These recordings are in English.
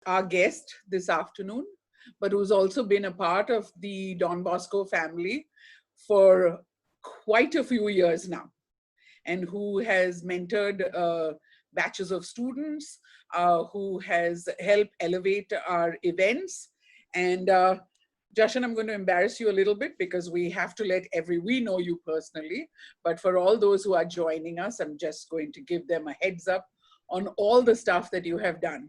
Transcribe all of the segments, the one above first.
our guest this afternoon, but who's also been a part of the Don Bosco family for quite a few years now, and who has mentored batches of students, who has helped elevate our events. And Jashan, I'm going to embarrass you a little bit because we have to we know you personally, but for all those who are joining us, I'm just going to give them a heads up on all the stuff that you have done.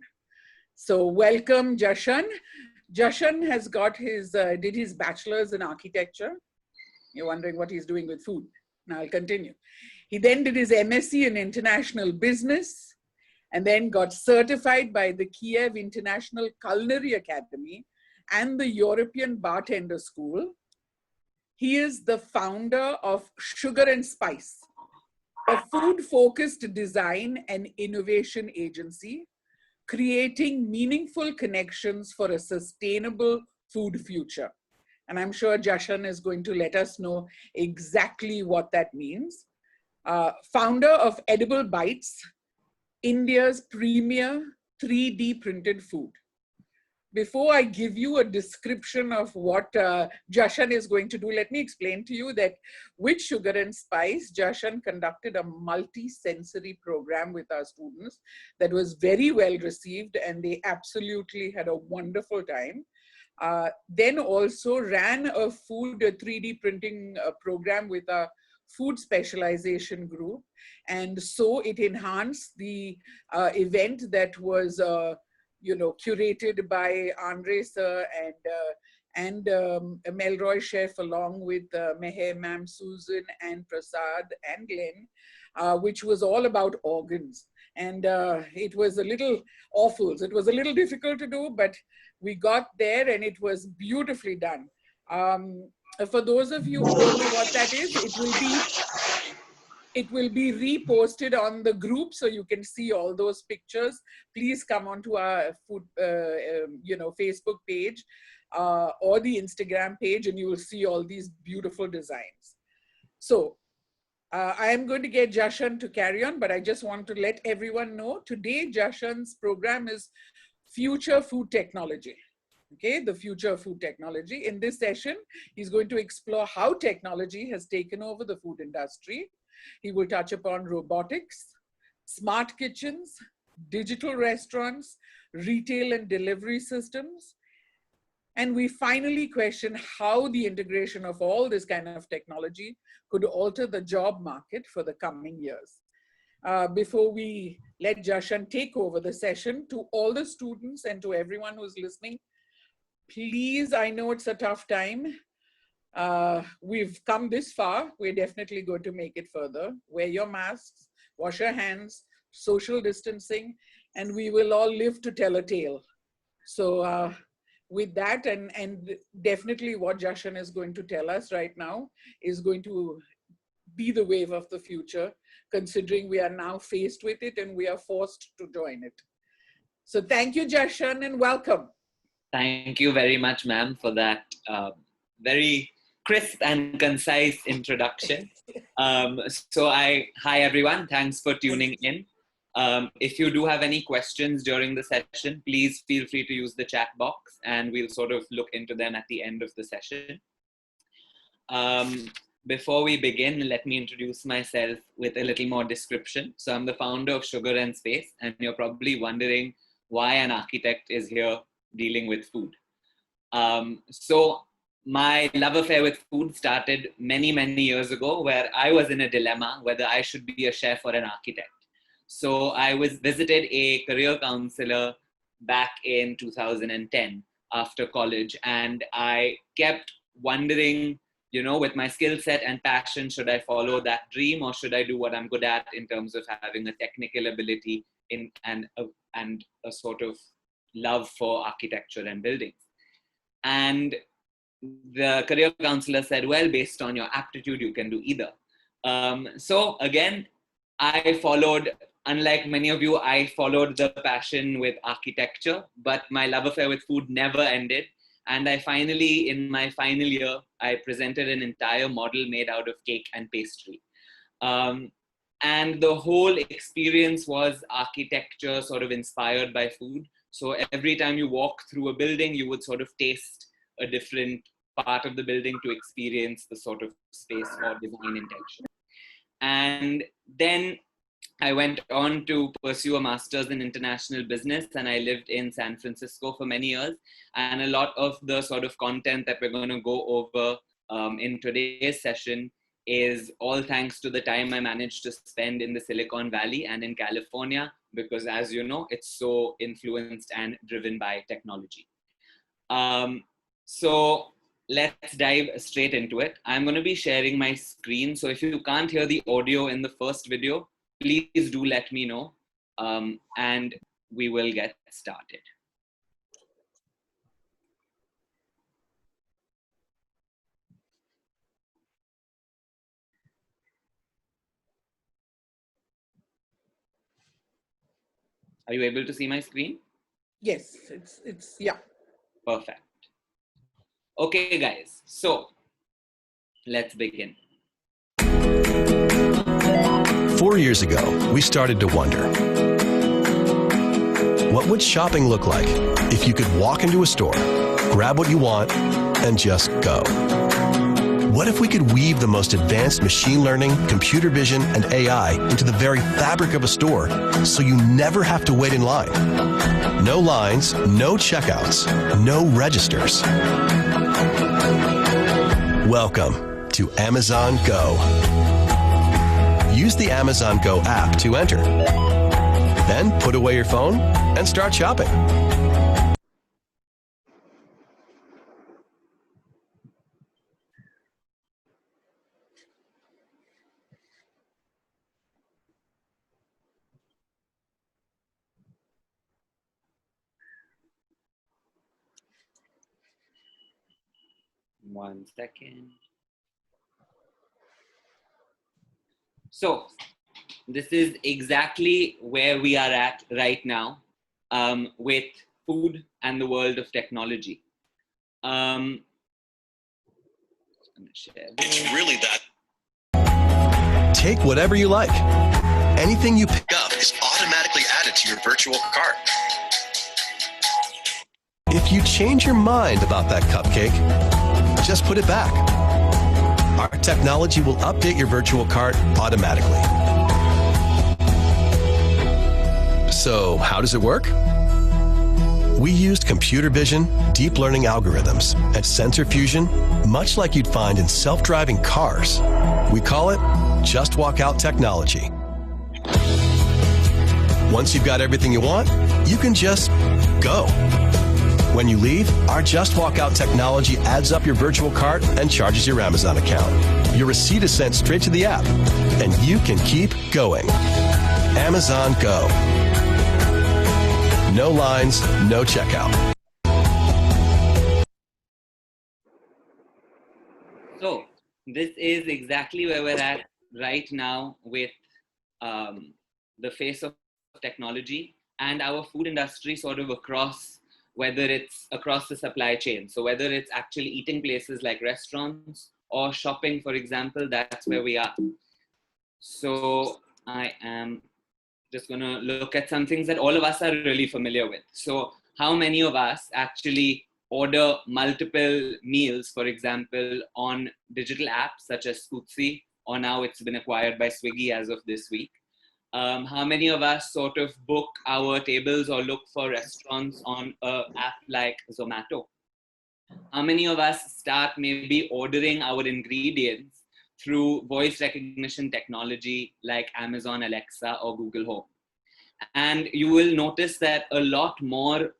So welcome, Jashan. Jashan has got did his bachelor's in architecture. You're wondering what he's doing with food. Now I'll continue. He then did his MSc in international business and then got certified by the Kiev International Culinary Academy and the European Bartender School. He is the founder of Sugar and Spice, a food-focused design and innovation agency, creating meaningful connections for a sustainable food future. And I'm sure Jashan is going to let us know exactly what that means. Founder of Edible Bites, India's premier 3D printed food. Before I give you a description of what Jashan is going to do, let me explain to you that with Sugar and Spice, Jashan conducted a multi-sensory program with our students that was very well received, and they absolutely had a wonderful time. Then also ran a food 3D printing program with a food specialization group. And so it enhanced the event that was curated by Andre sir and Melroy Chef, along with Meher Ma'am, Susan and Prasad and Glenn, which was all about organs. And it was a little awful. It was a little difficult to do, but we got there and it was beautifully done. For those of you who don't know what that is, it will be reposted on the group, so you can see all those pictures. Please come onto our Facebook page or the Instagram page, and you will see all these beautiful designs. So I am going to get Jashan to carry on, but I just want to let everyone know today Jashan's program is Future Food Technology. Okay, the future of food technology. In this session, he's going to explore how technology has taken over the food industry. He will touch upon robotics, smart kitchens, digital restaurants, retail and delivery systems. And we finally question how the integration of all this kind of technology could alter the job market for the coming years. Before we let Jashan take over the session, to all the students and to everyone who's listening, please, I know it's a tough time. We've come this far. We're definitely going to make it further. Wear your masks, wash your hands, social distancing, and we will all live to tell a tale. So with that, and definitely what Jashan is going to tell us right now is going to be the wave of the future, considering we are now faced with it and we are forced to join it. So thank you, Jashan, and welcome. Thank you very much, ma'am, for that very crisp and concise introduction. Hi everyone, thanks for tuning in. If you do have any questions during the session, please feel free to use the chat box and we'll sort of look into them at the end of the session. Before we begin, let me introduce myself with a little more description. So I'm the founder of Sugar and Space, and you're probably wondering why an architect is here dealing with food. So my love affair with food started many, many years ago, where I was in a dilemma whether I should be a chef or an architect. So I visited a career counselor back in 2010 after college, and I kept wondering, with my skill set and passion, should I follow that dream or should I do what I'm good at in terms of having a technical ability and a sort of love for architecture and buildings. And the career counselor said, well, based on your aptitude, you can do either. So again, unlike many of you, I followed the passion with architecture, but my love affair with food never ended. And I finally, in my final year, I presented an entire model made out of cake and pastry. And the whole experience was architecture sort of inspired by food. So every time you walk through a building, you would sort of taste a different part of the building to experience the sort of space or design intention. And then I went on to pursue a master's in international business, and I lived in San Francisco for many years. And a lot of the sort of content that we're going to go over in today's session is all thanks to the time I managed to spend in the Silicon Valley and in California, because as you know, it's so influenced and driven by technology. So let's dive straight into it. I'm going to be sharing my screen. So if you can't hear the audio in the first video, please do let me know, and we will get started. Are you able to see my screen? Yes, yeah. Perfect. Okay, guys, so let's begin. 4 years ago, we started to wonder, what would shopping look like if you could walk into a store, grab what you want, and just go? What if we could weave the most advanced machine learning, computer vision, and AI into the very fabric of a store so you never have to wait in line? No lines, no checkouts, no registers. Welcome to Amazon Go. Use the Amazon Go app to enter. Then put away your phone and start shopping. One second. So this is exactly where we are at right now with food and the world of technology. I'm gonna share this. It's really that. Take whatever you like. Anything you pick up is automatically added to your virtual cart. If you change your mind about that cupcake, just put it back. Our technology will update your virtual cart automatically. So, how does it work? We used computer vision, deep learning algorithms, and sensor fusion, much like you'd find in self-driving cars. We call it Just Walk Out technology. Once you've got everything you want, you can just go. When you leave, our Just Walk Out technology adds up your virtual cart and charges your Amazon account. Your receipt is sent straight to the app, and you can keep going. Amazon Go. No lines, no checkout. So this is exactly where we're at right now with the face of technology and our food industry sort of across, whether it's across the supply chain. So whether it's actually eating places like restaurants or shopping, for example, that's where we are. So I am just going to look at some things that all of us are really familiar with. So how many of us actually order multiple meals, for example, on digital apps such as Spootsie, or now it's been acquired by Swiggy as of this week? How many of us sort of book our tables or look for restaurants on an app like Zomato? How many of us start maybe ordering our ingredients through voice recognition technology like Amazon Alexa or Google Home? And you will notice that a lot more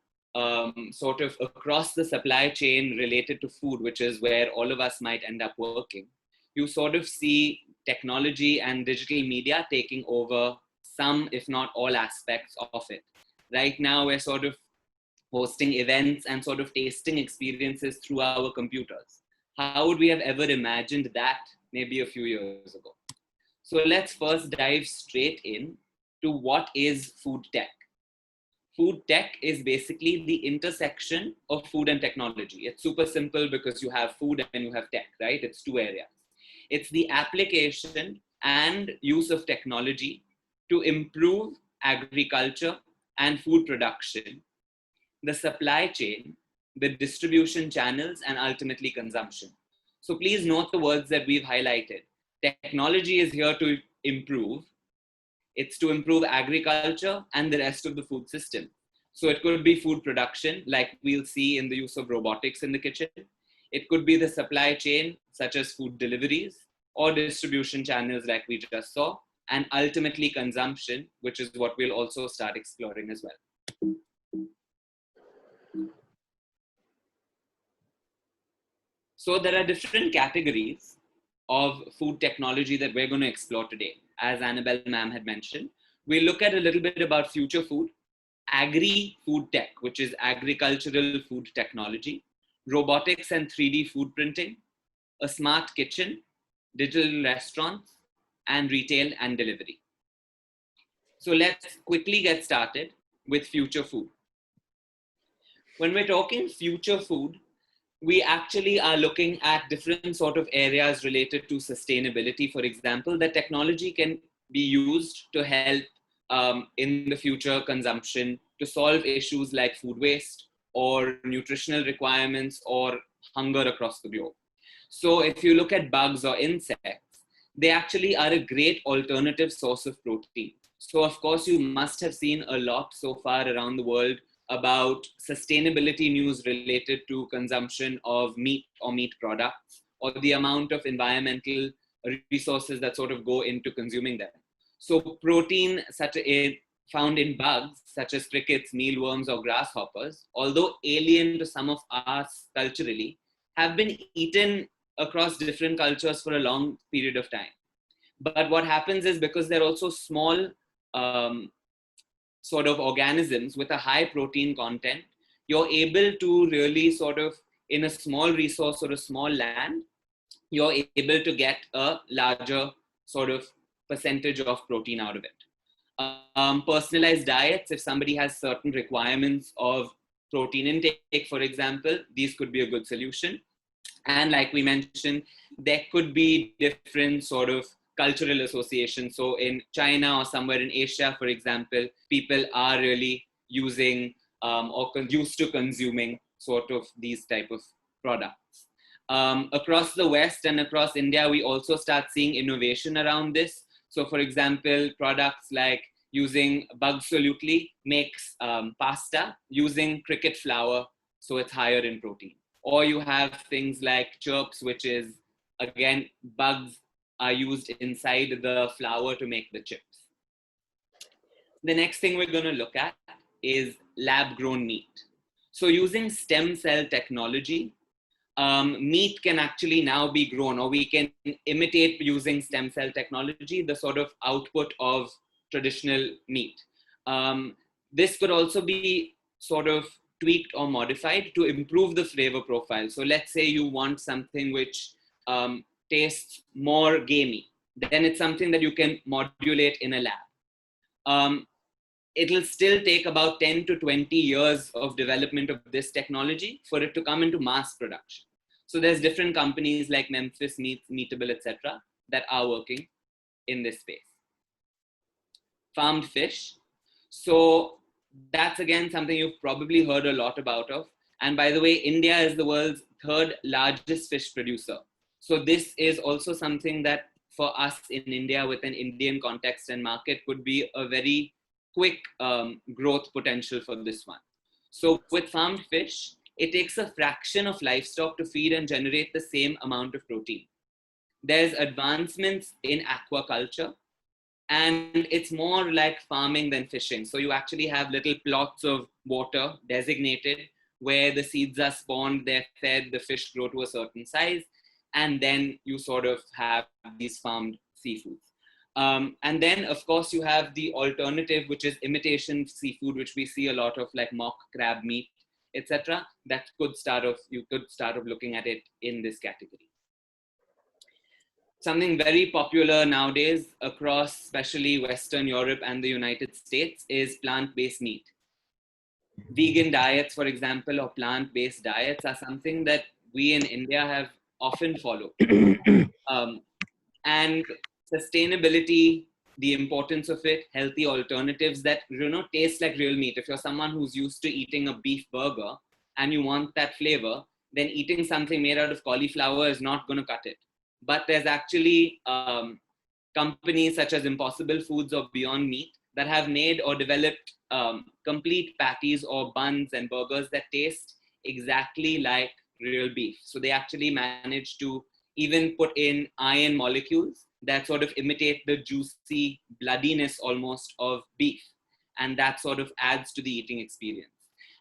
sort of across the supply chain related to food, which is where all of us might end up working, you sort of see technology and digital media taking over some, if not all, aspects of it. Right now, we're sort of hosting events and sort of tasting experiences through our computers. How would we have ever imagined that maybe a few years ago? So let's first dive straight in to what is food tech. Food tech is basically the intersection of food and technology. It's super simple because you have food and you have tech, right? It's two areas. It's the application and use of technology to improve agriculture and food production the supply chain, the distribution channels, and ultimately consumption. So please note the words that we've highlighted. Technology is here to improve. It's to improve agriculture and the rest of the food system. So it could be food production, like we'll see in the use of robotics in the kitchen. It could be the supply chain, such as food deliveries, or distribution channels like we just saw, and ultimately consumption, which is what we'll also start exploring as well. So there are different categories of food technology that we're going to explore today. As Annabelle ma'am had mentioned, we'll look at a little bit about future food, agri-food tech, which is agricultural food technology, robotics and 3D food printing, a smart kitchen, digital restaurants, and retail and delivery. So let's quickly get started with future food. When we're talking future food, we actually are looking at different sort of areas related to sustainability. For example, the technology can be used to help in the future consumption, to solve issues like food waste or nutritional requirements or hunger across the globe. So if you look at bugs or insects, they actually are a great alternative source of protein. So of course, you must have seen a lot so far around the world about sustainability news related to consumption of meat or meat products, or the amount of environmental resources that sort of go into consuming them. So protein found in bugs, such as crickets, mealworms, or grasshoppers, although alien to some of us culturally, have been eaten across different cultures for a long period of time. But what happens is, because they're also small sort of organisms with a high protein content, you're able to really sort of, in a small resource or a small land, you're able to get a larger sort of percentage of protein out of it. Personalized diets, if somebody has certain requirements of protein intake, for example, these could be a good solution. And like we mentioned, there could be different sort of cultural associations. So in China or somewhere in Asia, for example, people are really using or used to consuming sort of these type of products. Across the West and across India, we also start seeing innovation around this. So for example, products like using Bugsolutely makes pasta using cricket flour, so it's higher in protein. Or you have things like chirps, which is, again, bugs are used inside the flour to make the chips. The next thing we're going to look at is lab-grown meat. So using stem cell technology, meat can actually now be grown, or we can imitate using stem cell technology the sort of output of traditional meat. This could also be sort of tweaked or modified to improve the flavor profile. So let's say you want something which tastes more gamey, then it's something that you can modulate in a lab. It'll still take about 10 to 20 years of development of this technology for it to come into mass production. So there's different companies like Memphis Meats, Meatable, etc., that are working in this space. Farmed fish. So that's again something you've probably heard a lot about of. And by the way, India is the world's third largest fish producer. So this is also something that for us in India, with an Indian context and market, could be a very quick growth potential for this one. So with farmed fish, it takes a fraction of livestock to feed and generate the same amount of protein. There's advancements in aquaculture, and it's more like farming than fishing. So you actually have little plots of water designated where the seeds are spawned, they're fed, the fish grow to a certain size, and then you sort of have these farmed seafoods. And then, of course, you have the alternative, which is imitation seafood, which we see a lot of, like mock crab meat, etc. That could start off, you could start off looking at it in this category. Something very popular nowadays across, especially Western Europe and the United States, is plant-based meat. Vegan diets, for example, or plant-based diets are something that we in India have often followed. And sustainability the importance of it, healthy alternatives that, taste like real meat. If you're someone who's used to eating a beef burger and you want that flavor, then eating something made out of cauliflower is not going to cut it. But there's actually companies such as Impossible Foods or Beyond Meat that have made or developed complete patties or buns and burgers that taste exactly like real beef. So they actually manage to even put in iron molecules that sort of imitate the juicy bloodiness almost of beef. And that sort of adds to the eating experience.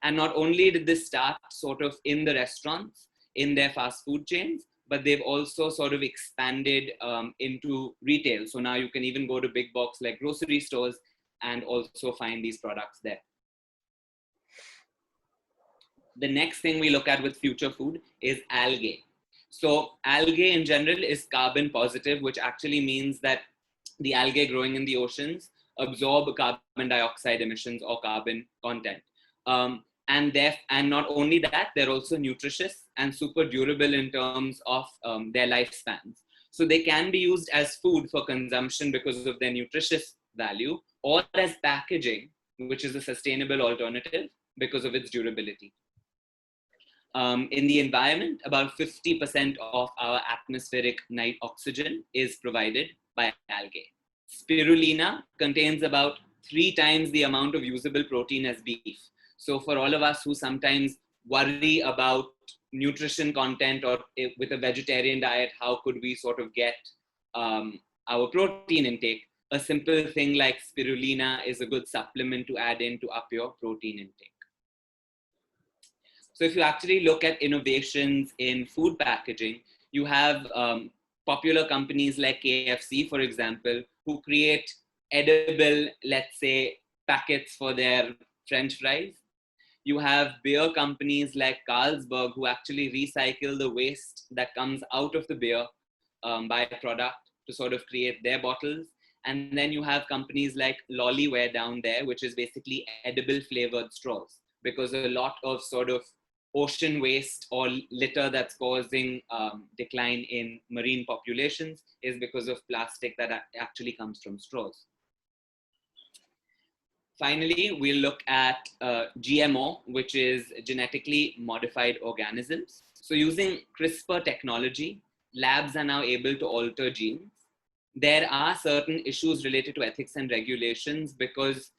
And not only did this start sort of in the restaurants, in their fast food chains, but they've also sort of expanded into retail. So now you can even go to big box like grocery stores and also find these products there. The next thing we look at with future food is algae. So algae in general is carbon positive, which actually means that the algae growing in the oceans absorb carbon dioxide emissions or carbon content. And not only that, they're also nutritious and super durable in terms of their lifespans. So they can be used as food for consumption because of their nutritious value, or as packaging, which is a sustainable alternative because of its durability. In the environment, about 50% of our atmospheric night oxygen is provided by algae. Spirulina contains about 3 times the amount of usable protein as beef. So for all of us who sometimes worry about nutrition content, or with a vegetarian diet, how could we sort of get our protein intake? A simple thing like spirulina is a good supplement to add in to up your protein intake. So if you actually look at innovations in food packaging, you have popular companies like KFC, for example, who create edible, let's say, packets for their French fries. You have beer companies like Carlsberg who actually recycle the waste that comes out of the beer byproduct to sort of create their bottles. And then you have companies like Lollyware down there, which is basically edible flavored straws, because a lot of sort of ocean waste or litter that's causing decline in marine populations is because of plastic that actually comes from straws. Finally, we'll look at GMO, which is genetically modified organisms. So using CRISPR technology, labs are now able to alter genes. There are certain issues related to ethics and regulations because,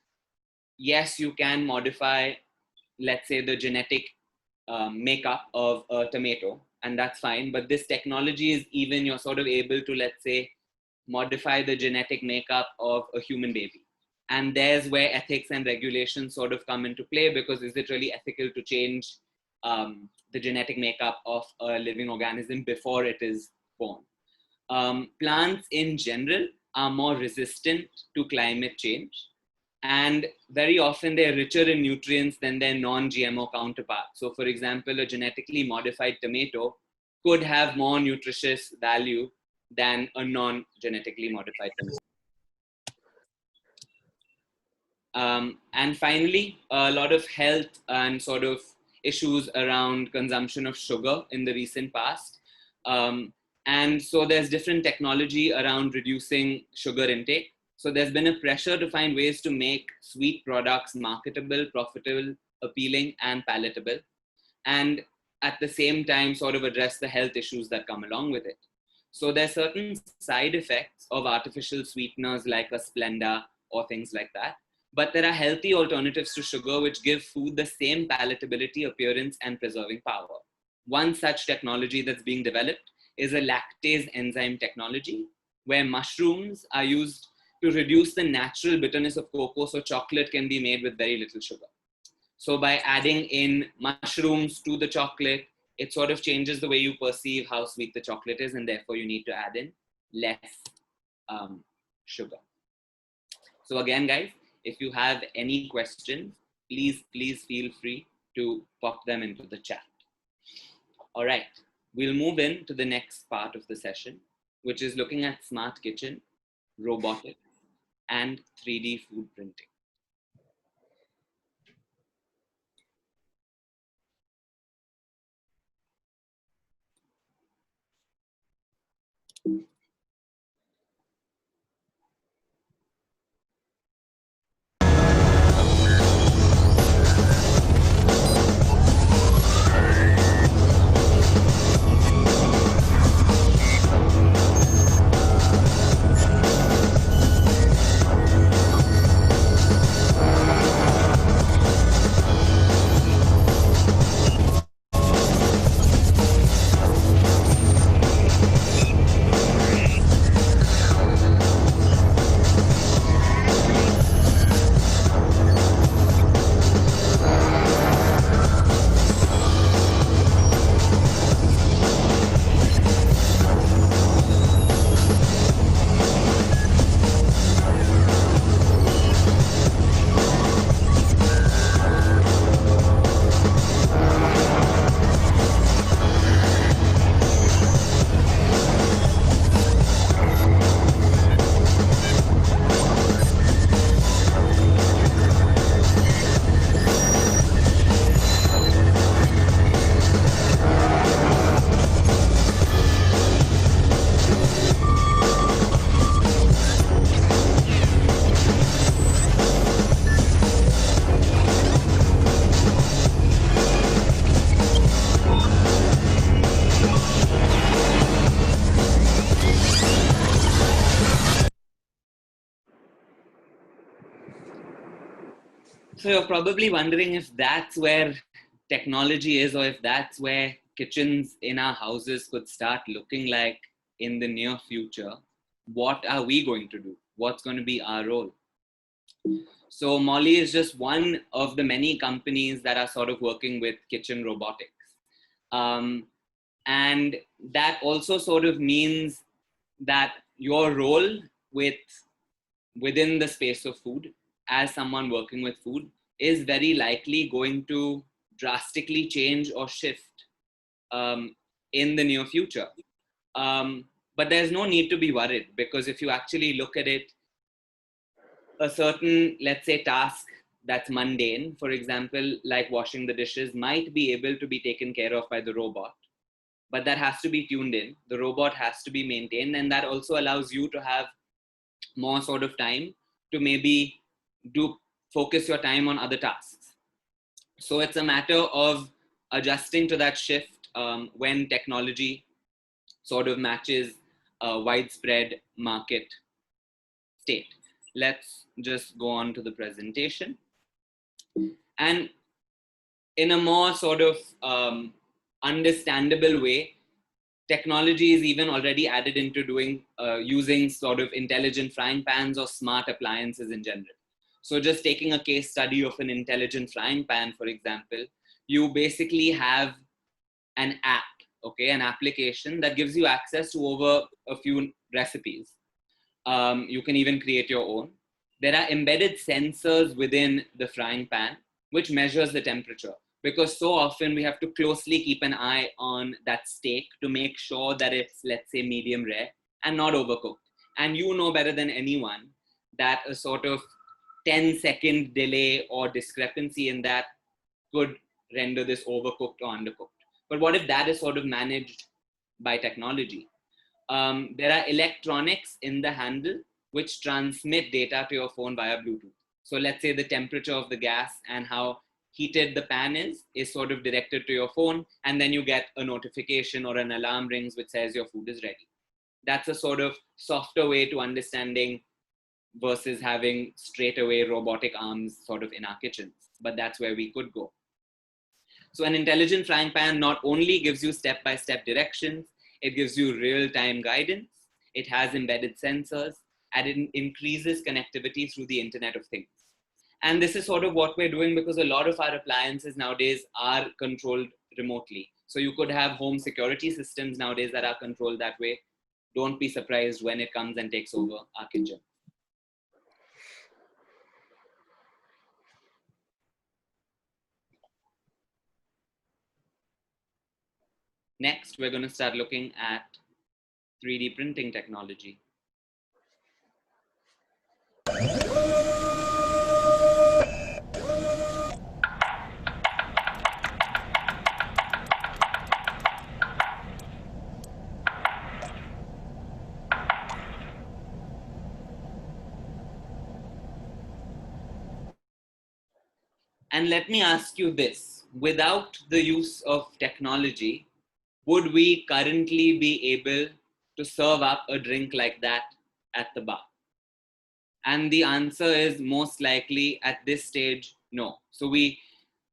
yes, you can modify, let's say, the genetic makeup of a tomato, and that's fine. But this technology is even, you're sort of able to, let's say, modify the genetic makeup of a human baby. And there's where ethics and regulations sort of come into play, because is it really ethical to change the genetic makeup of a living organism before it is born? Plants in general are more resistant to climate change. And very often they're richer in nutrients than their non-GMO counterparts. So for example, a genetically modified tomato could have more nutritious value than a non-genetically modified tomato. And finally, a lot of health and sort of issues around consumption of sugar in the recent past. And so there's different technology around reducing sugar intake. So there's been a pressure to find ways to make sweet products marketable, profitable, appealing, and palatable. And at the same time, sort of address the health issues that come along with it. So there's certain side effects of artificial sweeteners like a Splenda or things like that. But there are healthy alternatives to sugar which give food the same palatability, appearance, and preserving power. One such technology that's being developed is a lactase enzyme technology, where mushrooms are used to reduce the natural bitterness of cocoa, so chocolate can be made with very little sugar. So by adding in mushrooms to the chocolate, it sort of changes the way you perceive how sweet the chocolate is, and therefore you need to add in less sugar. So again, guys, if you have any questions, please feel free to pop them into the chat. All right, we'll move in to the next part of the session, which is looking at smart kitchen, robotics, and 3D food printing. So you're probably wondering if that's where technology is, or if that's where kitchens in our houses could start looking like in the near future. What are we going to do? What's going to be our role? So Molly is just one of the many companies that are sort of working with kitchen robotics. And that also sort of means that your role within the space of food, as someone working with food, is very likely going to drastically change or shift in the near future. But there's no need to be worried, because if you actually look at it, a certain, let's say, task that's mundane, for example, like washing the dishes, might be able to be taken care of by the robot. But that has to be tuned in. The robot has to be maintained, and that also allows you to have more sort of time to maybe focus your time on other tasks. So it's a matter of adjusting to that shift when technology sort of matches a widespread market state. Let's just go on to the presentation. And in a more sort of understandable way, technology is even already added into using sort of intelligent frying pans or smart appliances in general. So just taking a case study of an intelligent frying pan, for example, you basically have an app, okay, an application that gives you access to over a few recipes. You can even create your own. There are embedded sensors within the frying pan, which measures the temperature, because so often we have to closely keep an eye on that steak to make sure that it's, let's say, medium rare and not overcooked. And you know better than anyone that a sort of 10-second delay or discrepancy in that could render this overcooked or undercooked. But what if that is sort of managed by technology? There are electronics in the handle which transmit data to your phone via Bluetooth. So let's say the temperature of the gas and how heated the pan is sort of directed to your phone, and then you get a notification or an alarm rings which says your food is ready. That's a sort of softer way to understanding versus having straight away robotic arms sort of in our kitchens, but that's where we could go. So an intelligent frying pan not only gives you step-by-step directions, it gives you real-time guidance, it has embedded sensors, and it increases connectivity through the Internet of Things. And this is sort of what we're doing, because a lot of our appliances nowadays are controlled remotely. So you could have home security systems nowadays that are controlled that way. Don't be surprised when it comes and takes over our kitchen. Next, we're going to start looking at 3D printing technology. And let me ask you this, without the use of technology, would we currently be able to serve up a drink like that at the bar? And the answer is most likely at this stage, no. So we're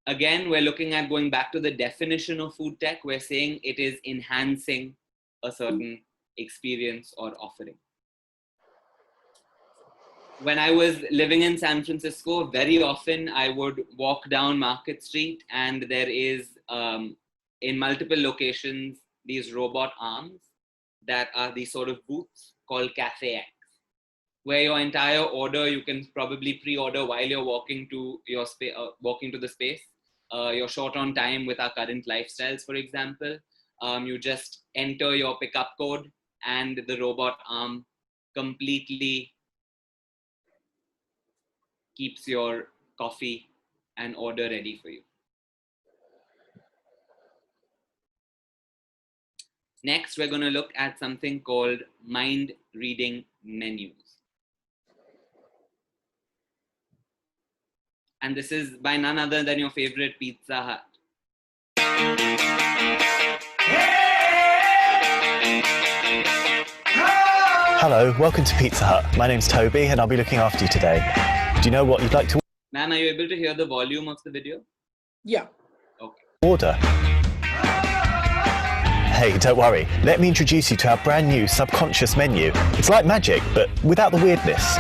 looking at going back to the definition of food tech. We're saying it is enhancing a certain experience or offering. When I was living in San Francisco, very often I would walk down Market Street, and there is, in multiple locations, these robot arms that are these sort of booths called Cafe X, where your entire order you can probably pre-order while you're walking to your walking to the space. You're short on time with our current lifestyles, for example. You just enter your pickup code, and the robot arm completely keeps your coffee and order ready for you. Next, we're going to look at something called mind reading menus. And this is by none other than your favorite Pizza Hut. Hello, welcome to Pizza Hut. My name's Toby and I'll be looking after you today. Do you know what you'd like to Ma'am, are you able to hear the volume of the video? Yeah. Okay. Order. Hey, don't worry. Let me introduce you to our brand new subconscious menu. It's like magic, but without the weirdness.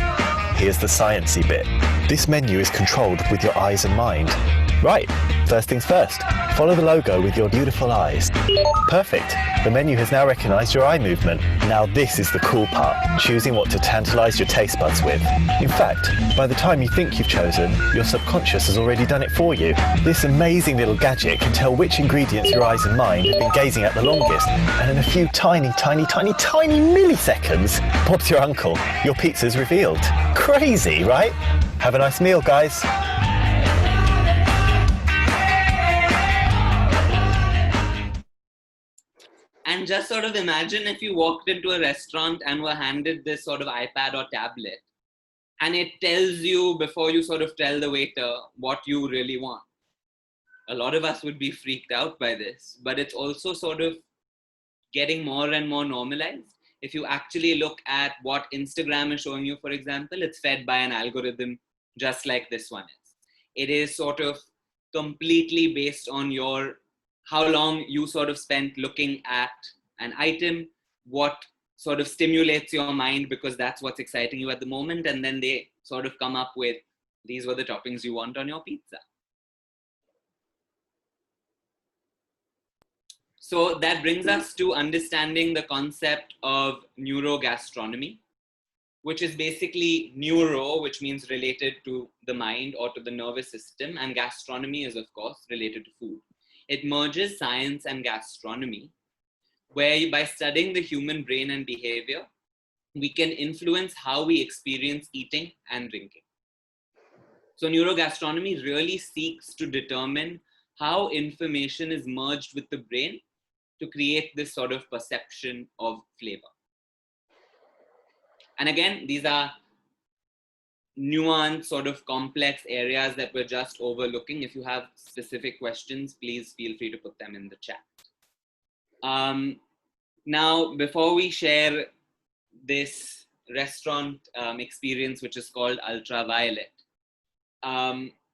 Here's the sciencey bit. This menu is controlled with your eyes and mind. Right, first things first. Follow the logo with your beautiful eyes. Perfect. The menu has now recognized your eye movement. Now this is the cool part, choosing what to tantalize your taste buds with. In fact, by the time you think you've chosen, your subconscious has already done it for you. This amazing little gadget can tell which ingredients your eyes and mind have been gazing at the longest, and in a few tiny milliseconds, Bob's your uncle. Your pizza's revealed. Crazy, right? Have a nice meal, guys. And just sort of imagine if you walked into a restaurant and were handed this sort of iPad or tablet, and it tells you before you sort of tell the waiter what you really want. A lot of us would be freaked out by this, but it's also sort of getting more and more normalized. If you actually look at what Instagram is showing you, for example, it's fed by an algorithm just like this one is. It is sort of completely based on how long you sort of spent looking at an item, what sort of stimulates your mind because that's what's exciting you at the moment, and then they sort of come up with, these were the toppings you want on your pizza. So that brings us to understanding the concept of neurogastronomy, which is basically neuro, which means related to the mind or to the nervous system, and gastronomy is, of course, related to food. It merges science and gastronomy, where by studying the human brain and behavior, we can influence how we experience eating and drinking. So neurogastronomy really seeks to determine how information is merged with the brain to create this sort of perception of flavor. And again, these are nuanced, sort of complex areas that we're just overlooking. If you have specific questions, please feel free to put them in the chat. Now, before we share this restaurant experience, which is called Ultraviolet,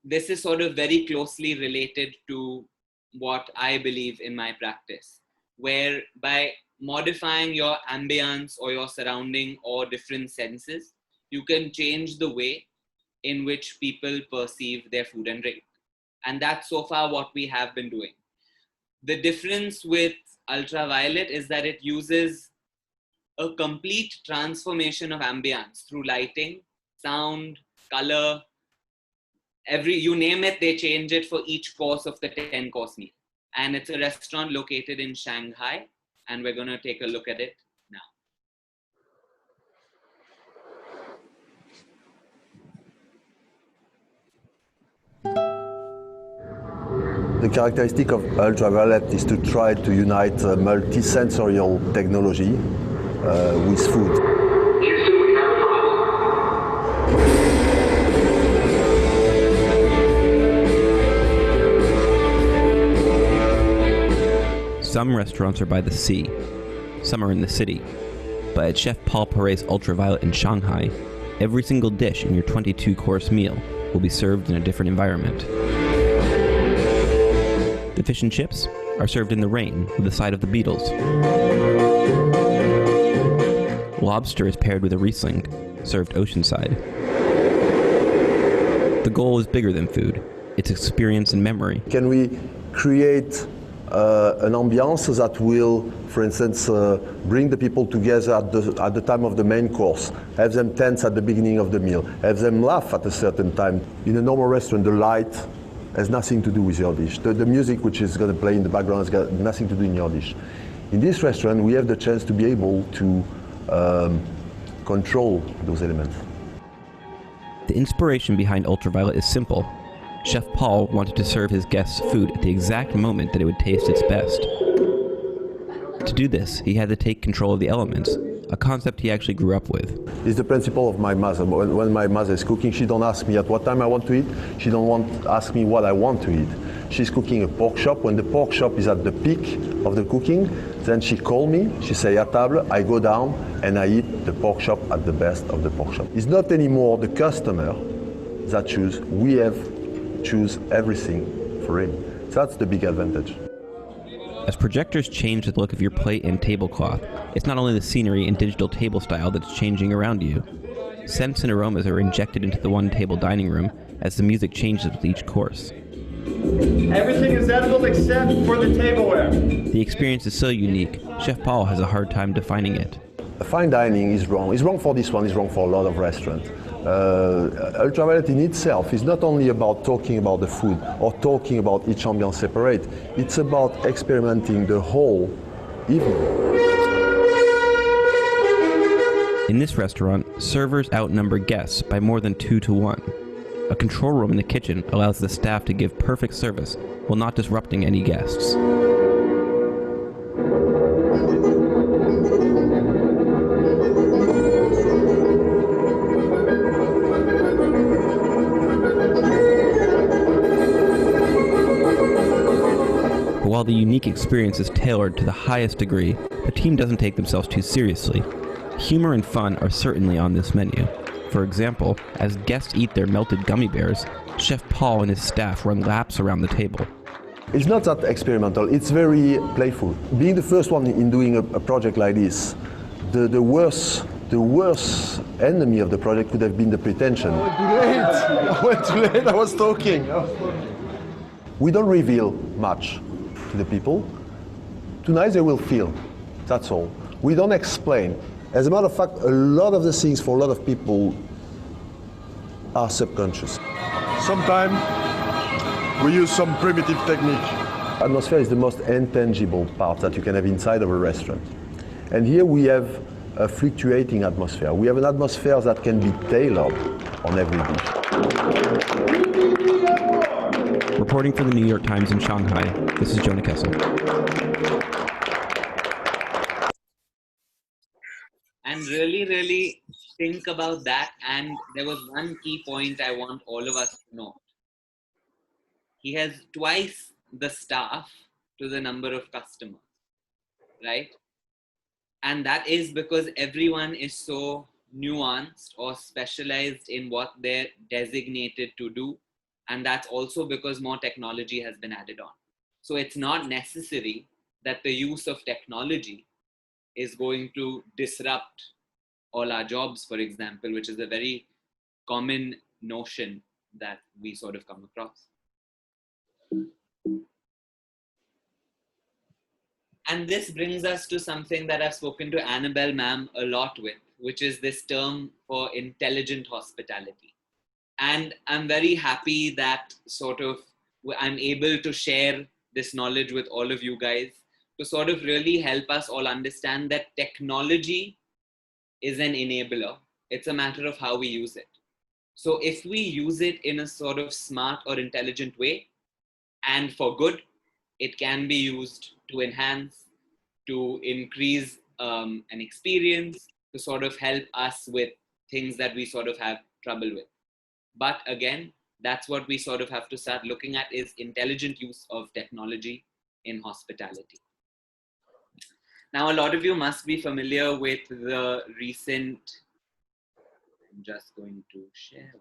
this is sort of very closely related to what I believe in my practice, where by modifying your ambience or your surrounding or different senses, you can change the way in which people perceive their food and drink. And that's so far what we have been doing. The difference with ultraviolet is that it uses a complete transformation of ambience through lighting, sound, color, you name it, they change it for each course of the 10-course meal. And it's a restaurant located in Shanghai, and we're gonna take a look at it now. The characteristic of ultraviolet is to try to unite multi-sensorial technology with food. Some restaurants are by the sea, some are in the city, but at Chef Paul Paret's Ultraviolet in Shanghai, every single dish in your 22-course meal will be served in a different environment. The fish and chips are served in the rain with the side of the beetles. Lobster is paired with a Riesling, served oceanside. The goal is bigger than food. It's experience and memory. Can we create an ambiance that will, for instance, bring the people together at the time of the main course, have them tense at the beginning of the meal, have them laugh at a certain time. In a normal restaurant, the light has nothing to do with your dish. The music which is going to play in the background has got nothing to do in your dish. In this restaurant, we have the chance to be able to control those elements. The inspiration behind Ultraviolet is simple. Chef Paul wanted to serve his guests food at the exact moment that it would taste its best. To do this, he had to take control of the elements, a concept he actually grew up with. It's the principle of my mother. When my mother is cooking, she don't ask me at what time I want to eat. She don't ask me what I want to eat. She's cooking a pork chop. When the pork chop is at the peak of the cooking, then she call me, she say à table, I go down and I eat the pork chop at the best of the pork chop. It's not anymore the customer that choose. We have choose everything for him. So that's the big advantage. As projectors change the look of your plate and tablecloth, it's not only the scenery and digital table style that's changing around you. Scents and aromas are injected into the one-table dining room as the music changes with each course. Everything is edible except for the tableware. The experience is so unique, Chef Paul has a hard time defining it. Fine dining is wrong. It's wrong for this one, it's wrong for a lot of restaurants. Ultraviolet in itself is not only about talking about the food or talking about each ambience separate, it's about experimenting the whole evening. In this restaurant, servers outnumber guests by more than 2 to 1. A control room in the kitchen allows the staff to give perfect service while not disrupting any guests. But while the unique experience is tailored to the highest degree, the team doesn't take themselves too seriously. Humor and fun are certainly on this menu. For example, as guests eat their melted gummy bears, Chef Paul and his staff run laps around the table. It's not that experimental, it's very playful. Being the first one in doing a project like this, the worst enemy of the project could have been the pretension. I went too late, I was talking. We don't reveal much to the people. Tonight they will feel, that's all. We don't explain. As a matter of fact, a lot of the things for a lot of people are subconscious. Sometimes we use some primitive technique. Atmosphere is the most intangible part that you can have inside of a restaurant. And here we have a fluctuating atmosphere. We have an atmosphere that can be tailored on every dish. Reporting for the New York Times in Shanghai, this is Jonah Kessel. And really think about that. And there was one key point I want all of us to know. He has twice the staff to the number of customers, right? And that is because everyone is so nuanced or specialized in what they're designated to do. And that's also because more technology has been added on. So it's not necessary that the use of technology is going to disrupt all our jobs, for example, which is a very common notion that we sort of come across. And this brings us to something that I've spoken to Annabelle ma'am a lot with, which is this term for intelligent hospitality. And I'm very happy that sort of I'm able to share this knowledge with all of you guys to sort of really help us all understand that technology is an enabler. It's a matter of how we use it. So if we use it in a sort of smart or intelligent way and for good, it can be used to enhance, to increase an experience, to sort of help us with things that we sort of have trouble with. But again, that's what we sort of have to start looking at is intelligent use of technology in hospitality. Now, a lot of you must be familiar with the recent, I'm just going to share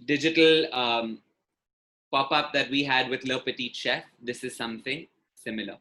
digital pop-up that we had with Le Petit Chef. This is something similar.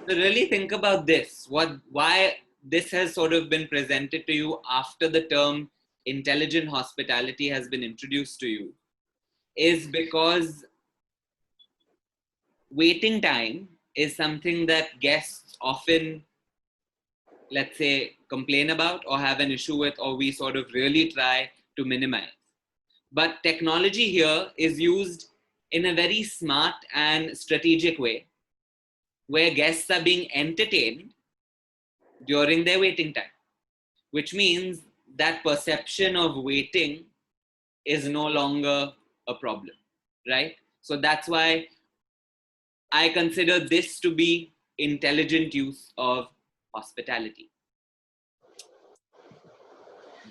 So really think about this, why this has sort of been presented to you after the term intelligent hospitality has been introduced to you, is because waiting time is something that guests often, let's say, complain about or have an issue with, or we sort of really try to minimize. But technology here is used in a very smart and strategic way, where guests are being entertained during their waiting time, which means that perception of waiting is no longer a problem, right? So that's why I consider this to be intelligent use of hospitality.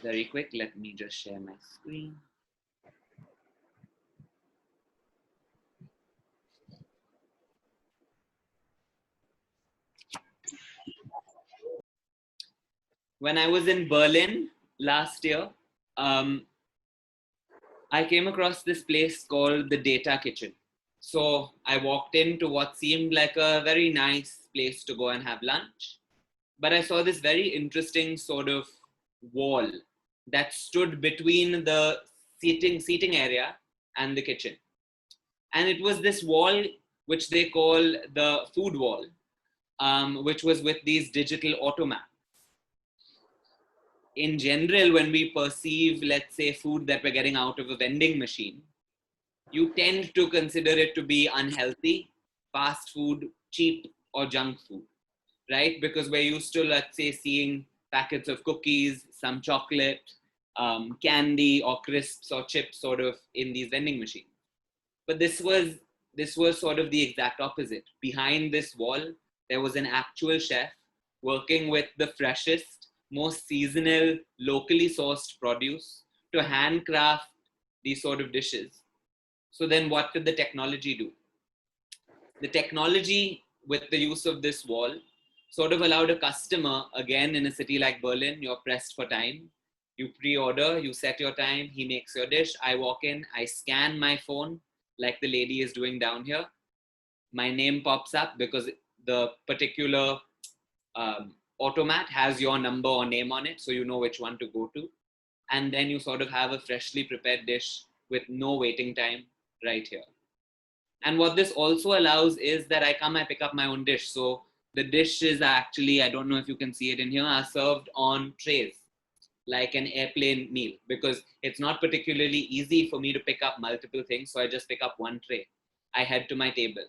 Very quick, let me just share my screen. When I was in Berlin last year, I came across this place called the Data Kitchen. So I walked into what seemed like a very nice place to go and have lunch. But I saw this very interesting sort of wall that stood between the seating area and the kitchen. And it was this wall, which they call the food wall, which was with these digital automats. In general, when we perceive, let's say, food that we're getting out of a vending machine, you tend to consider it to be unhealthy, fast food, cheap, or junk food, right? Because we're used to, let's say, seeing packets of cookies, some chocolate, candy or crisps or chips sort of in these vending machines. But this was sort of the exact opposite. Behind this wall, there was an actual chef working with the freshest, most seasonal, locally sourced produce to handcraft these sort of dishes. So then what did the technology do? The technology with the use of this wall sort of allowed a customer, again, in a city like Berlin, you're pressed for time. You pre-order, you set your time, he makes your dish. I walk in, I scan my phone like the lady is doing down here. My name pops up because the particular automat has your number or name on it, so you know which one to go to. And then you sort of have a freshly prepared dish with no waiting time right here. And what this also allows is that I come, I pick up my own dish. So the dishes are actually, I don't know if you can see it in here, are served on trays, like an airplane meal, because it's not particularly easy for me to pick up multiple things. So I just pick up one tray. I head to my table.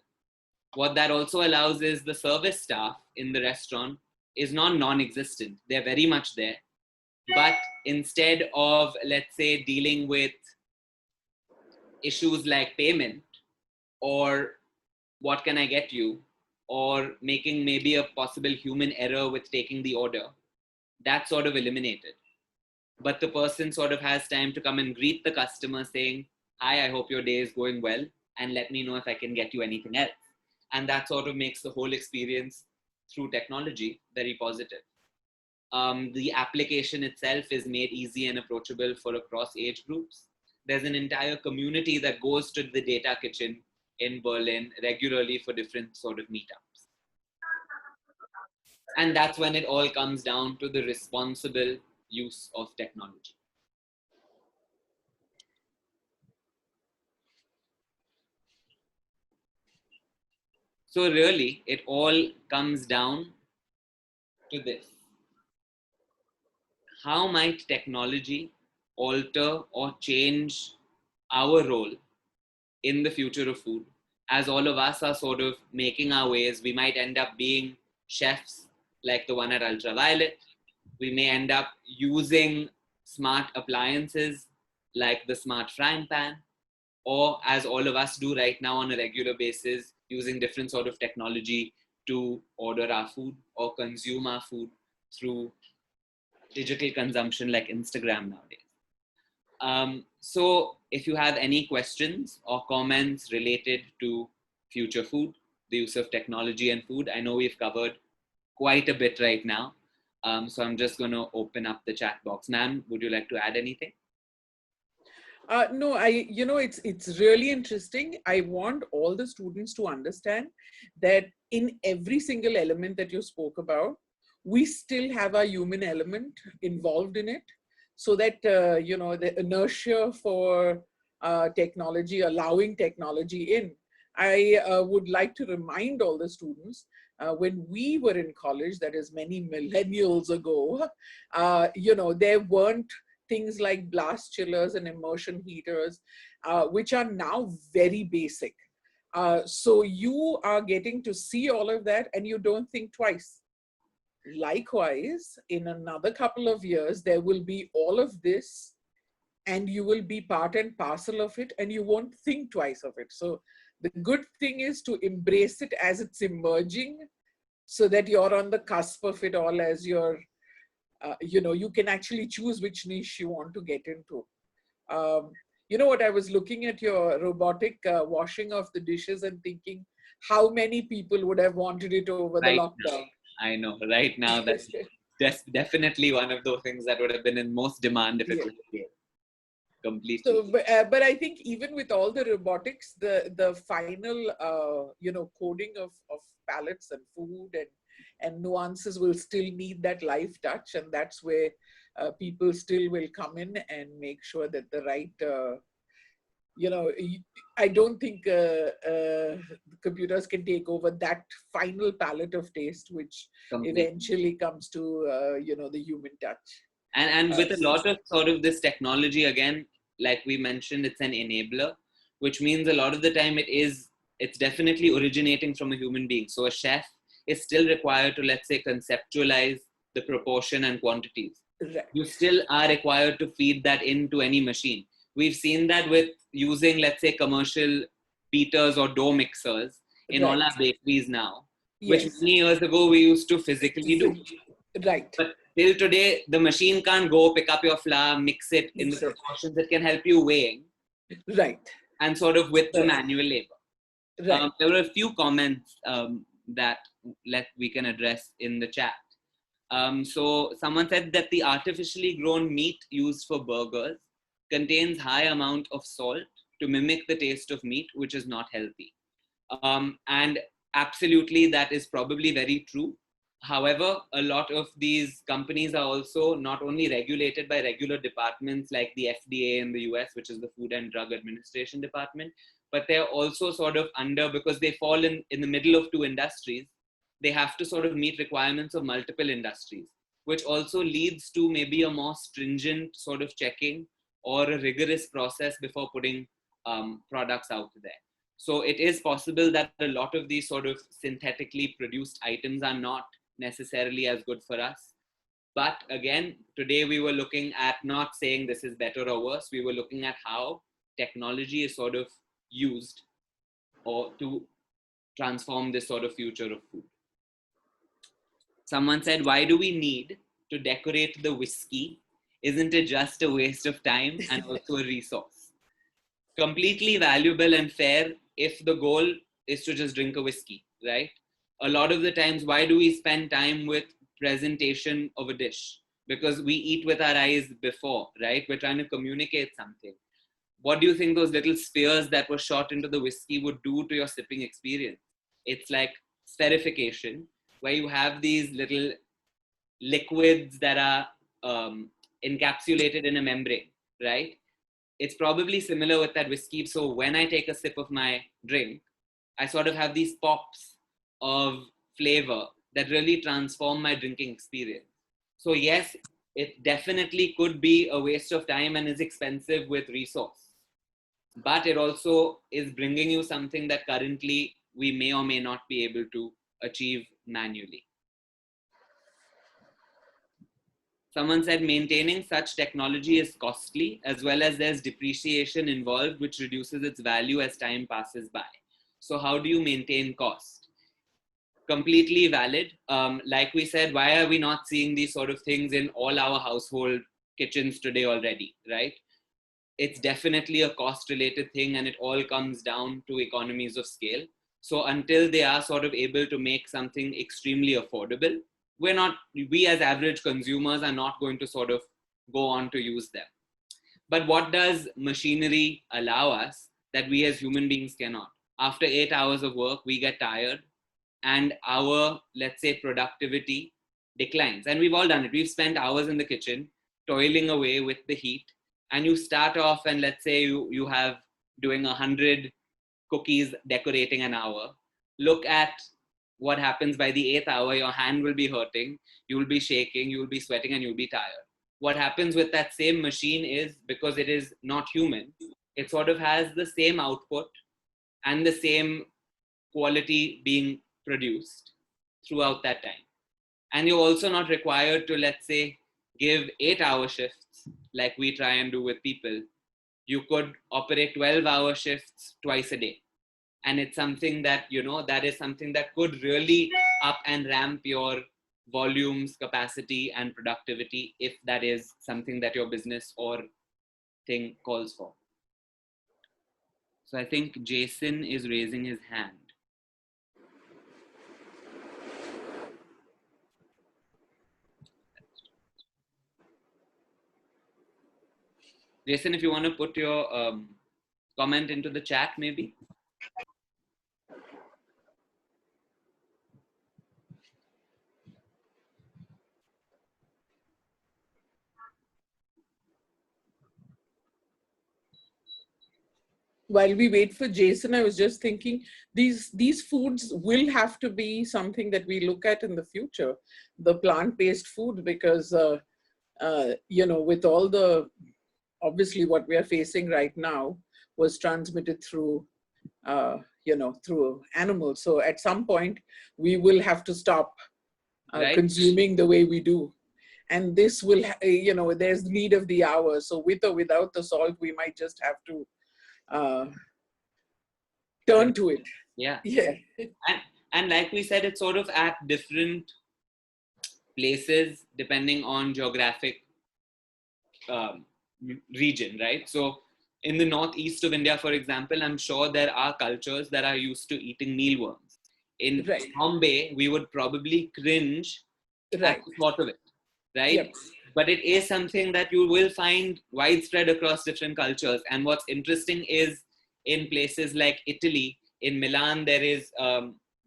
What that also allows is the service staff in the restaurant is not non-existent. They're very much there. But instead of, let's say, dealing with issues like payment or what can I get you, or making maybe a possible human error with taking the order, that's sort of eliminated. But the person sort of has time to come and greet the customer saying, hi, I hope your day is going well, and let me know if I can get you anything else. And that sort of makes the whole experience through technology very positive. The application itself is made easy and approachable for across age groups. There's an entire community that goes to the Data Kitchen in Berlin regularly for different sort of meetups. And that's when it all comes down to the responsible use of technology. So really, it all comes down to this. How might technology alter or change our role in the future of food? As all of us are sort of making our ways, we might end up being chefs like the one at Ultraviolet. We may end up using smart appliances like the smart frying pan, or as all of us do right now on a regular basis, using different sort of technology to order our food or consume our food through digital consumption like Instagram nowadays. So if you have any questions or comments related to future food, the use of technology and food, I know we've covered quite a bit right now. So I'm just going to open up the chat box. Ma'am, would you like to add anything? No, it's really interesting. I want all the students to understand that in every single element that you spoke about, we still have a human element involved in it, so that, the inertia for technology, allowing technology in. I would like to remind all the students, when we were in college, that is many millennials ago, there weren't things like blast chillers and immersion heaters, which are now very basic. So you are getting to see all of that and you don't think twice. Likewise, in another couple of years, there will be all of this and you will be part and parcel of it and you won't think twice of it. So the good thing is to embrace it as it's emerging, so that you're on the cusp of it all as you're, you can actually choose which niche you want to get into. You know what, I was looking at your robotic washing of the dishes and thinking how many people would have wanted it over the lockdown. I know, right now that's definitely one of those things that would have been in most demand if it was here. Completely. So, but I think even with all the robotics, the final, coding of palettes and food and nuances will still need that live touch, and that's where people still will come in and make sure that the right, I don't think computers can take over that final palette of taste, which eventually comes to, the human touch. And with a lot of sort of this technology, again, like we mentioned, it's an enabler, which means a lot of the time it's definitely originating from a human being. So a chef is still required to, let's say, conceptualize the proportion and quantities. Right. You still are required to feed that into any machine. We've seen that with using, let's say, commercial beaters or dough mixers in all our bakeries now, which many years ago we used to physically do. Right. But till today, the machine can't go pick up your flour, mix it in the proportions. It can help you weighing. Right. And sort of with the manual labor. Right. There were a few comments that we can address in the chat. So someone said that the artificially grown meat used for burgers contains high amount of salt to mimic the taste of meat, which is not healthy. And absolutely, that is probably very true. However, a lot of these companies are also not only regulated by regular departments like the FDA in the US, which is the Food and Drug Administration Department, but they're also sort of under, because they fall in the middle of two industries, they have to sort of meet requirements of multiple industries, which also leads to maybe a more stringent sort of checking or a rigorous process before putting products out there. So it is possible that a lot of these sort of synthetically produced items are not necessarily as good for us. But again, today we were looking at not saying this is better or worse. We were looking at how technology is sort of used or to transform this sort of future of food. Someone said, why do we need to decorate the whiskey? Isn't it just a waste of time and also a resource? Completely valuable and fair if the goal is to just drink a whiskey, right? A lot of the times, why do we spend time with presentation of a dish? Because we eat with our eyes before, right? We're trying to communicate something. What do you think those little spheres that were shot into the whiskey would do to your sipping experience? It's like spherification, where you have these little liquids that are encapsulated in a membrane, right? It's probably similar with that whiskey. So when I take a sip of my drink, I sort of have these pops of flavor that really transform my drinking experience. So yes, it definitely could be a waste of time and is expensive with resource, but it also is bringing you something that currently we may or may not be able to achieve manually. Someone said maintaining such technology is costly, as well as there's depreciation involved, which reduces its value as time passes by. So how do you maintain cost? Completely valid. Like we said, why are we not seeing these sort of things in all our household kitchens today already, right? It's definitely a cost-related thing, and it all comes down to economies of scale. So until they are sort of able to make something extremely affordable, we as average consumers are not going to sort of go on to use them. But what does machinery allow us that we as human beings cannot? After 8 hours of work, we get tired and our, let's say, productivity declines. And we've all done it. We've spent hours in the kitchen toiling away with the heat, and you start off and let's say you have doing 100 cookies decorating an hour. Look at what happens by the 8th hour. Your hand will be hurting, you will be shaking, you will be sweating, and you'll be tired. What happens with that same machine is, because it is not human, it sort of has the same output and the same quality being produced throughout that time. And you're also not required to, let's say, give 8-hour shifts like we try and do with people. You could operate 12-hour shifts twice a day. And it's something that, that is something that could really up and ramp your volumes, capacity, and productivity, if that is something that your business or thing calls for. So I think Jason is raising his hand. Jason, if you want to put your comment into the chat, maybe. While we wait for Jason, I was just thinking these foods will have to be something that we look at in the future, the plant-based food, because with all the, obviously what we are facing right now was transmitted through through animals. So at some point we will have to stop consuming the way we do. And this will, there's need of the hour. So with or without the salt, we might just have to turn to it. Yeah. Yeah. And like we said, it's sort of at different places depending on geographic region, right? So in the northeast of India, for example, I'm sure there are cultures that are used to eating mealworms. In Bombay, we would probably cringe at the thought of it, right? Yep. But it is something that you will find widespread across different cultures. And what's interesting is in places like Italy, in Milan, there is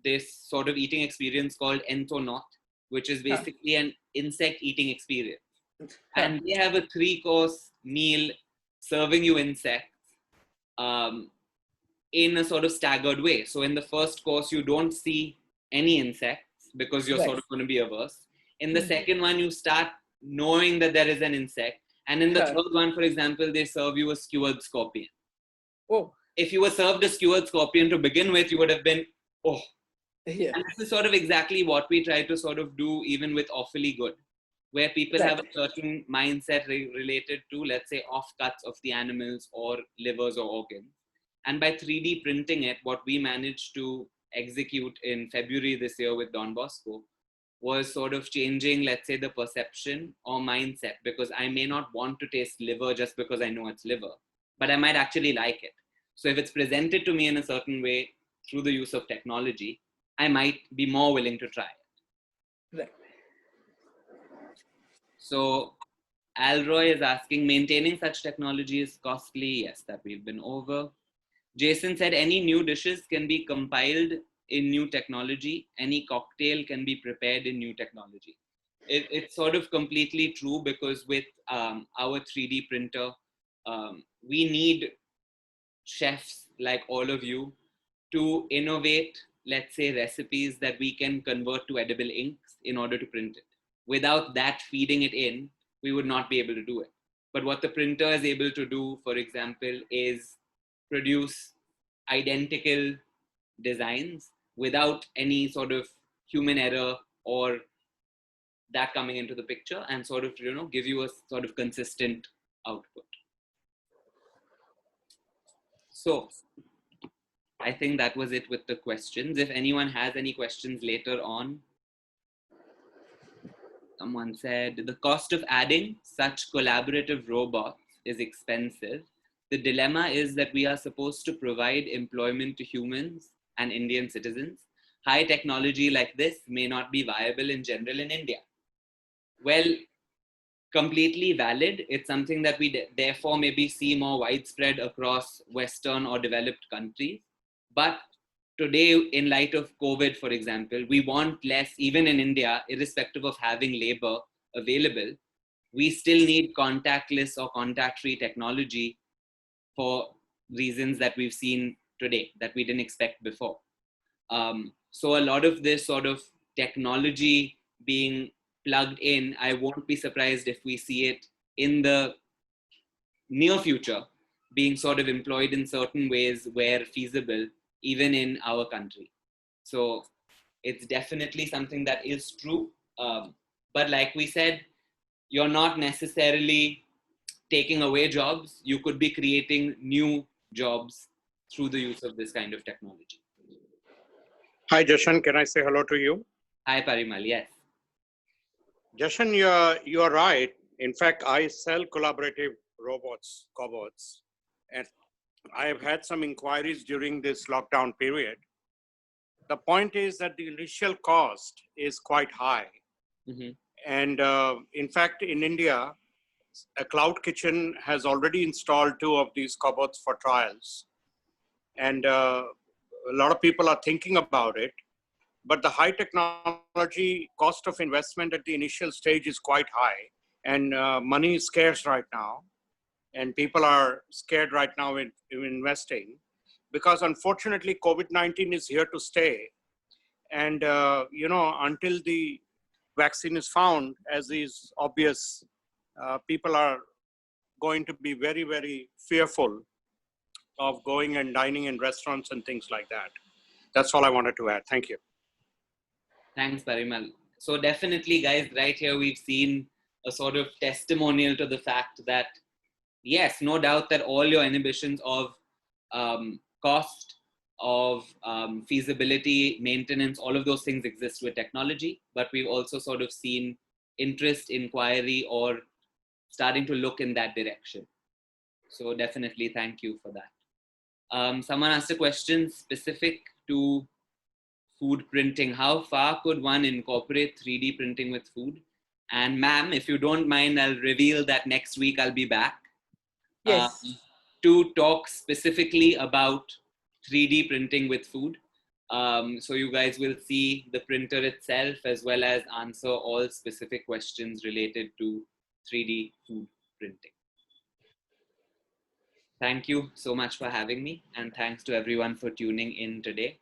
this sort of eating experience called entonotte, which is basically an insect eating experience. And they have a 3-course meal serving you insects in a sort of staggered way. So in the first course, you don't see any insects because you're sort of going to be averse. In the second one, you start knowing that there is an insect. And in the third one, for example, they serve you a skewered scorpion. Oh. If you were served a skewered scorpion to begin with, you would have been, oh. Yeah. And this is sort of exactly what we try to sort of do even with Awfully Good, where people have a certain mindset related to, let's say, offcuts of the animals or livers or organs. And by 3D printing it, what we managed to execute in February this year with Don Bosco was sort of changing, let's say, the perception or mindset, because I may not want to taste liver just because I know it's liver, but I might actually like it. So if it's presented to me in a certain way through the use of technology, I might be more willing to try it. Right. So Alroy is asking, maintaining such technology is costly. Yes, that we've been over. Jason said, any new dishes can be compiled in new technology. Any cocktail can be prepared in new technology. It's sort of completely true, because with our 3D printer, we need chefs like all of you to innovate, let's say, recipes that we can convert to edible inks in order to print it. Without that feeding it in, we would not be able to do it. But what the printer is able to do, for example, is produce identical designs without any sort of human error or that coming into the picture, and sort of, give you a sort of consistent output. So I think that was it with the questions. If anyone has any questions later on. Someone said, the cost of adding such collaborative robots is expensive. The dilemma is that we are supposed to provide employment to humans and Indian citizens. High technology like this may not be viable in general in India. Well, completely valid. It's something that we therefore maybe see more widespread across Western or developed countries. But today, in light of COVID, for example, we want less, even in India, irrespective of having labor available, we still need contactless or contact-free technology for reasons that we've seen today that we didn't expect before. So a lot of this sort of technology being plugged in, I won't be surprised if we see it in the near future being sort of employed in certain ways where feasible, even in our country. So it's definitely something that is true. But like we said, you're not necessarily taking away jobs. You could be creating new jobs through the use of this kind of technology. Hi, Jashan. Can I say hello to you? Hi, Parimal. Yes. Jashan, you are right. In fact, I sell collaborative robots, cobots, and I have had some inquiries during this lockdown period. The point is that the initial cost is quite high. Mm-hmm. And in fact, in India, a cloud kitchen has already installed 2 of these cobots for trials. And a lot of people are thinking about it. But the high technology cost of investment at the initial stage is quite high, and money is scarce right now, and people are scared right now in investing, because unfortunately COVID-19 is here to stay, and until the vaccine is found, as is obvious, people are going to be very, very fearful of going and dining in restaurants and things like that. That's all I wanted to add. Thank you. Thanks, Parimal. So definitely, guys, right here, we've seen a sort of testimonial to the fact that, yes, no doubt that all your inhibitions of cost, of feasibility, maintenance, all of those things exist with technology, but we've also sort of seen interest, inquiry, or starting to look in that direction. So definitely thank you for that. Someone asked a question specific to food printing. How far could one incorporate 3D printing with food? And ma'am, if you don't mind, I'll reveal that next week I'll be back. Yes. To talk specifically about 3D printing with food. So you guys will see the printer itself as well as answer all specific questions related to 3D food printing. Thank you so much for having me, and thanks to everyone for tuning in today.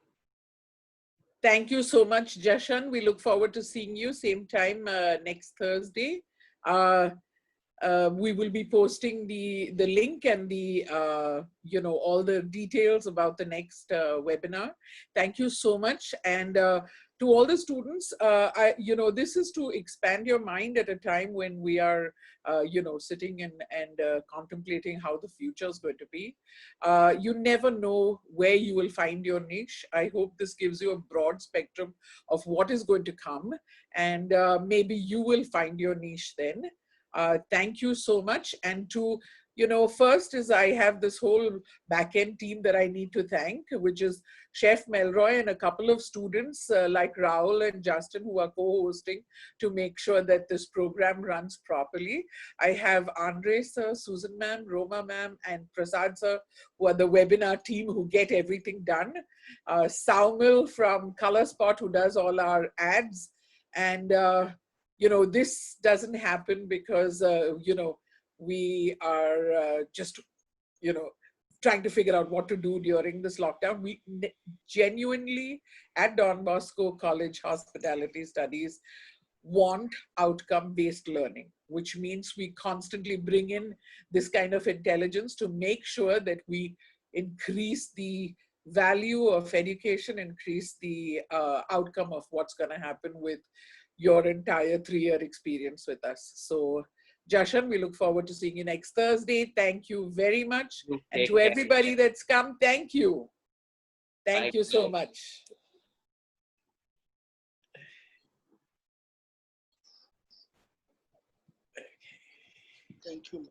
Thank you so much, Jashan. We look forward to seeing you same time next Thursday. We will be posting the link and the all the details about the next webinar. Thank you so much, and to all the students, this is to expand your mind at a time when we are sitting and contemplating how the future is going to be. You never know where you will find your niche. I hope this gives you a broad spectrum of what is going to come, and maybe you will find your niche then. Thank you so much. And to, first is I have this whole back-end team that I need to thank, which is Chef Melroy and a couple of students like Rahul and Justin, who are co-hosting to make sure that this program runs properly. I have Andre sir, Susan ma'am, Roma ma'am, and Prasad sir, who are the webinar team who get everything done. Saumil from Color Spot, who does all our ads. And this doesn't happen because, we are just, trying to figure out what to do during this lockdown. We genuinely, at Don Bosco College Hospitality Studies, want outcome-based learning, which means we constantly bring in this kind of intelligence to make sure that we increase the value of education, increase the outcome of what's going to happen with your entire 3-year experience with us. So, Jashan, we look forward to seeing you next Thursday. Thank you very much. And to everybody that's come, thank you. Thank you so much. Thank you.